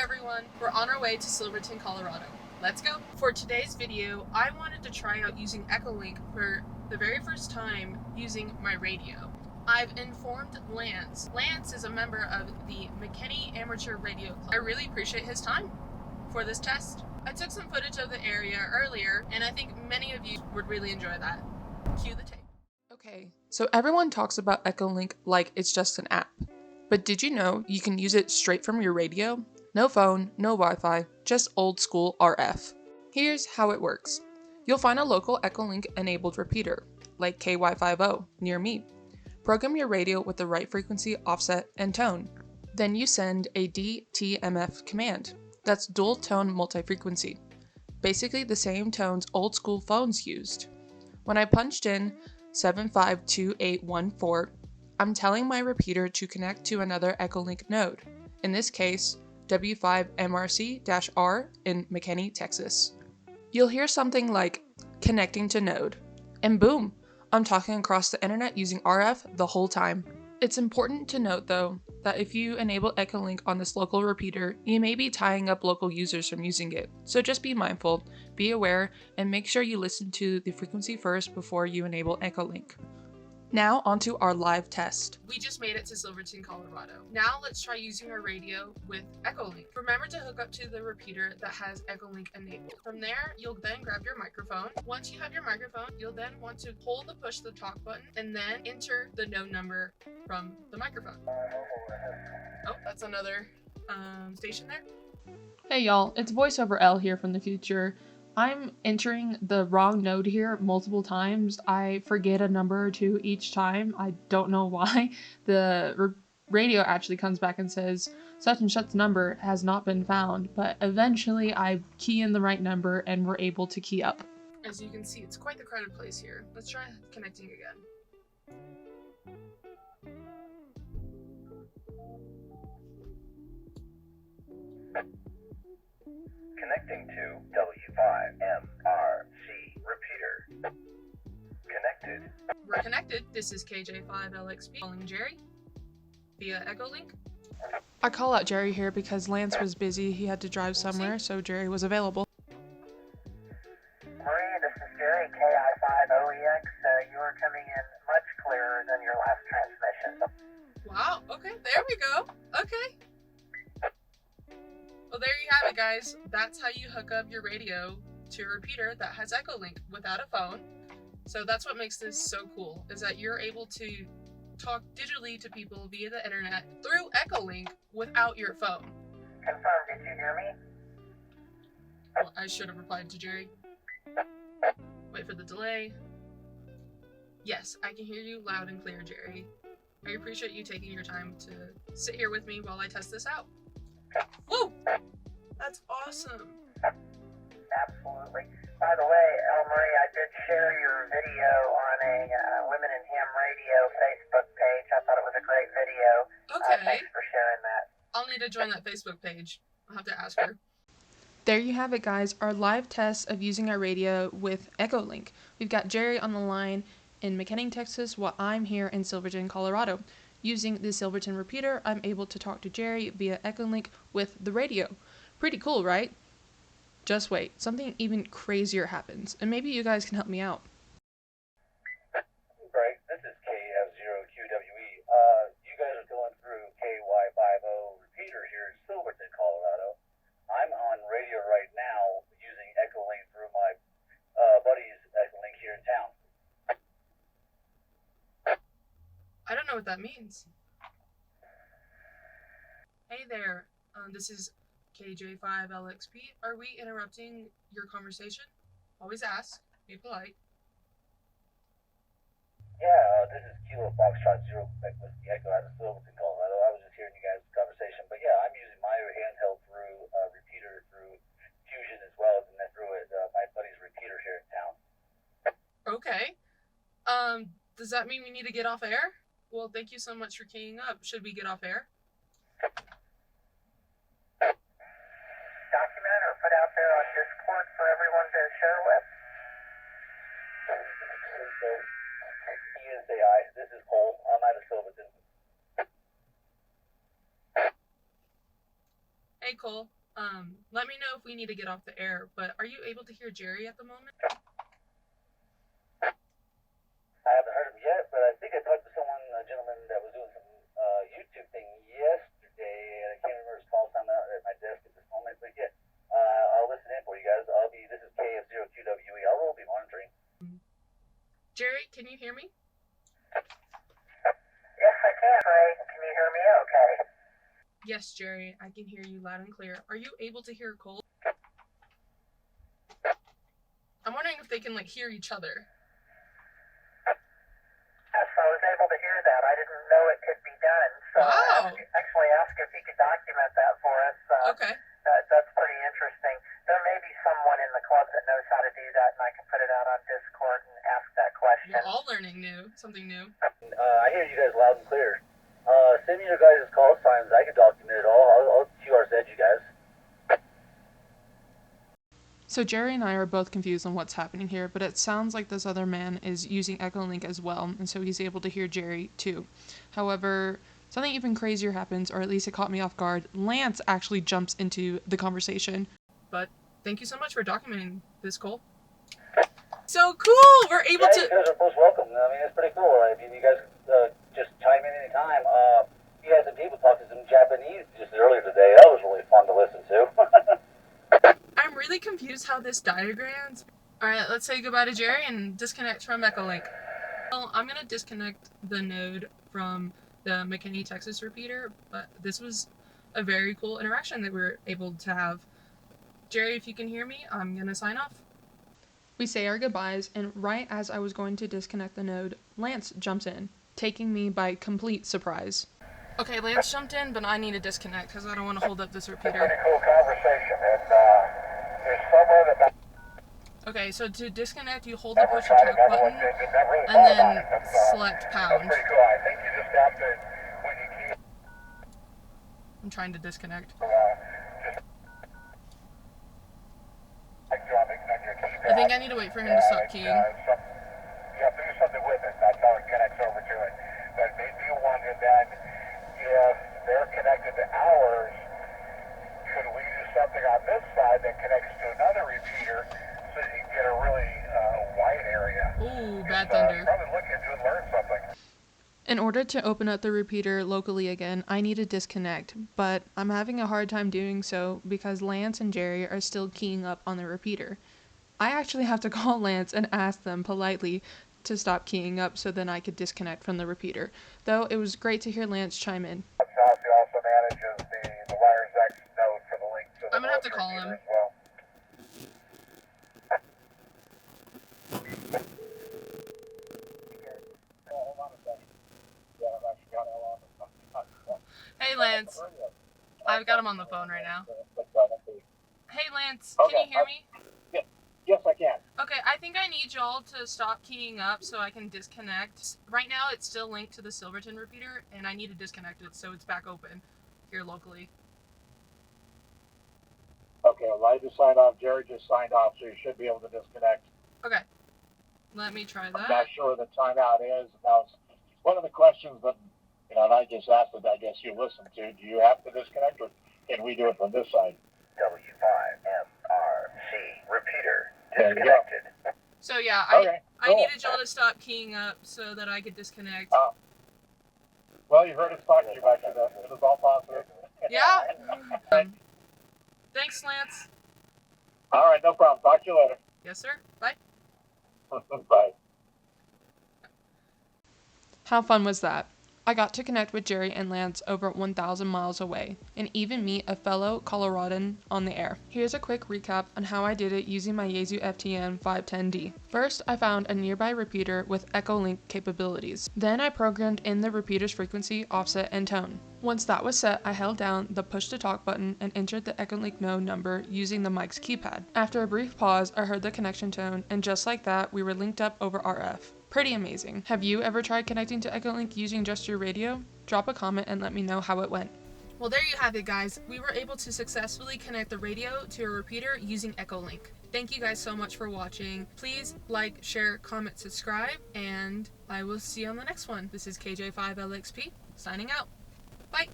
everyone, we're on our way to Silverton, Colorado. Let's go! For today's video, I wanted to try out using EchoLink for the very first time using my radio. I've informed Lance. Lance is a member of the McKinney Amateur Radio Club. I really appreciate his time for this test. I took some footage of the area earlier, and I think many of you would really enjoy that. Cue the tape. Okay, so everyone talks about EchoLink like it's just an app. But did you know you can use it straight from your radio? No phone, no Wi-Fi, just old school RF. Here's how it works. You'll find a local EchoLink enabled repeater, like KY50, near me. Program your radio with the right frequency, offset, and tone. Then you send a DTMF command. That's dual tone multi-frequency. Basically the same tones old school phones used. When I punched in 752814, I'm telling my repeater to connect to another EchoLink node, in this case, W5MRC-R in McKinney, Texas. You'll hear something like, connecting to node, and boom, I'm talking across the internet using RF the whole time. It's important to note though, that if you enable EchoLink on this local repeater, you may be tying up local users from using it, so just be mindful, be aware, and make sure you listen to the frequency first before you enable EchoLink. Now onto our live test. We just made it to Silverton, Colorado. Now let's try using our radio with EchoLink. Remember to hook up to the repeater that has EchoLink enabled. From there, you'll then grab your microphone. Once you have your microphone, you'll then want to hold and push the talk button and then enter the node number from the microphone. Oh, that's another station there. Hey y'all, it's VoiceOver L here from the future. I'm entering the wrong node here multiple times. I forget a number or two each time. I don't know why. The radio actually comes back and says, such and such number has not been found, but eventually I key in the right number and we're able to key up. As you can see, it's quite the crowded place here. Let's try connecting again. Connecting to W5MRC repeater. Connected. We're connected. This is KJ5LXP calling Jerry via EchoLink. I call out Jerry here because Lance was busy. He had to drive somewhere, so Jerry was available. Marie, this is Jerry, KI5OEX. You are coming in much clearer than your last transmission. Wow, okay, there we go. Okay. Well, there you have it, guys. That's how you hook up your radio to a repeater that has EchoLink without a phone. So that's what makes this so cool, is that you're able to talk digitally to people via the internet through EchoLink without your phone. Confirm, did you hear me? Well, I should have replied to Jerry. Wait for the delay. Yes, I can hear you loud and clear, Jerry. I appreciate you taking your time to sit here with me while I test this out. Woo! That's awesome. Absolutely. By the way, Marie, I did share your video on a Women in Ham Radio Facebook page. I thought it was a great video. Okay. Thanks for sharing that. I'll need to join that Facebook page. I'll have to ask her. There you have it, guys, our live test of using our radio with EchoLink. We've got Jerry on the line in McKinney, Texas, while I'm here in Silverton, Colorado. Using the Silverton repeater, I'm able to talk to Jerry via EchoLink with the radio. Pretty cool, right? Just wait, something even crazier happens, and maybe you guys can help me out. Right, this is KF0QWE. You guys are going through KY50 repeater here in Silverton, Colorado. I'm on radio right now using EchoLink through my buddy's EchoLink here in town. I don't know what that means. Hey there, this is KJ5LXP. Are we interrupting your conversation? Always ask. Be polite. Yeah, this is Kilo Foxtrot Zero Quebec Whiskey Echo out of Silverton, Colorado. I was just hearing you guys' conversation, but yeah, I'm using my handheld through repeater through Fusion as well as through it my buddy's repeater here in town. Okay. Does that mean we need to get off air? Well, thank you so much for keying up. Should we get off air? Document or put out there on Discord for everyone to share with. ESAI, this is Cole. I'm out of Silverton. Hey, Cole. Let me know if we need to get off the air, but are you able to hear Jerry at the moment? I haven't heard him yet, but I think I talked to someone, a gentleman that was doing some YouTube thing yesterday, and I can't remember his call time out at my desk at this moment. But yeah, I'll listen in for you guys. This is KF0QWE. I will be monitoring. Jerry, can you hear me? Yes, I can, Ray. Can you hear me okay? Yes, Jerry, I can hear you loud and clear. Are you able to hear Cole? I'm wondering if they can, hear each other. Yes, I was able to hear that. I didn't know it could be done. So Wow. I actually asked if he could document that for us. Okay. That's pretty interesting. There may be someone in the club that knows how to do that, and I can put it out on Discord and ask that question. We're all learning something new. I hear you guys loud and clear. Send me your guys' call signs. I can document it all. I'll QRZ you guys. So Jerry and I are both confused on what's happening here, but it sounds like this other man is using EchoLink as well, and so he's able to hear Jerry too. However, something even crazier happens, or at least it caught me off guard. Lance actually jumps into the conversation. But thank you so much for documenting this, Cole. So cool! We're able You to... guys are most welcome. I mean, it's pretty cool. I mean, you guys just chime in anytime. You had some people talk to some Japanese just earlier today. That was really fun to listen to. I'm really confused how this diagrams. Alright, let's say goodbye to Jerry and disconnect from EchoLink. Well, I'm going to disconnect the node from the McKinney, Texas repeater, but this was a very cool interaction that we were able to have. Jerry, if you can hear me, I'm going to sign off. We say our goodbyes, and right as I was going to disconnect the node, Lance jumps in, taking me by complete surprise. Okay, Lance jumped in, but I need to disconnect because I don't want to hold up this repeater. Pretty cool conversation, and there's somewhere that... Okay, so to disconnect, you hold the push to talk button, and then select pound. Pretty cool. I think you just have to, when you keep... I'm trying to disconnect. I think I need to wait for him to stop keying. You have to do something with it. That's how it connects over to it. But maybe you wonder then, if they're connected to ours, could we do something on this side that connects to another repeater so you can get a really wide area? Ooh, bad thunder. Probably look into it and learn something. In order to open up the repeater locally again, I need to disconnect, but I'm having a hard time doing so because Lance and Jerry are still keying up on the repeater. I actually have to call Lance and ask them politely to stop keying up so then I could disconnect from the repeater, though it was great to hear Lance chime in. Chelsea also manages the Wires X node for the link to the I'm gonna have to call him. as well. Hey, Lance. I've got him on the phone right now. Hey, Lance, can you hear me? Yes, I can. Okay, I think I need y'all to stop keying up so I can disconnect. Right now, it's still linked to the Silverton repeater, and I need to disconnect it so it's back open here locally. Okay, well, I just signed off. Jerry just signed off, so you should be able to disconnect. Okay, let me try I'm that. not sure what the timeout is. That was one of the questions that, and I just asked that I guess you listened to. Do you have to disconnect, or can we do it from this side? W5MRC repeater disconnected. So yeah, Okay, I cool. needed y'all to stop keying up so that I could disconnect. Well, you heard us talking to you about that. It was all positive. Yeah. Thanks, Lance. All right, no problem. Talk to you later. Yes, sir. Bye. Bye. How fun was that? I got to connect with Jerry and Lance over 1,000 miles away, and even meet a fellow Coloradan on the air. Here's a quick recap on how I did it using my Yaesu FTM-510D. First, I found a nearby repeater with EchoLink capabilities. Then I programmed in the repeater's frequency, offset, and tone. Once that was set, I held down the push-to-talk button and entered the EchoLink node number using the mic's keypad. After a brief pause, I heard the connection tone, and just like that, we were linked up over RF. Pretty amazing. Have you ever tried connecting to EchoLink using just your radio? Drop a comment and let me know how it went. Well, there you have it, guys. We were able to successfully connect the radio to a repeater using EchoLink. Thank you guys so much for watching. Please like, share, comment, subscribe, and I will see you on the next one. This is KJ5LXP, signing out. Bye!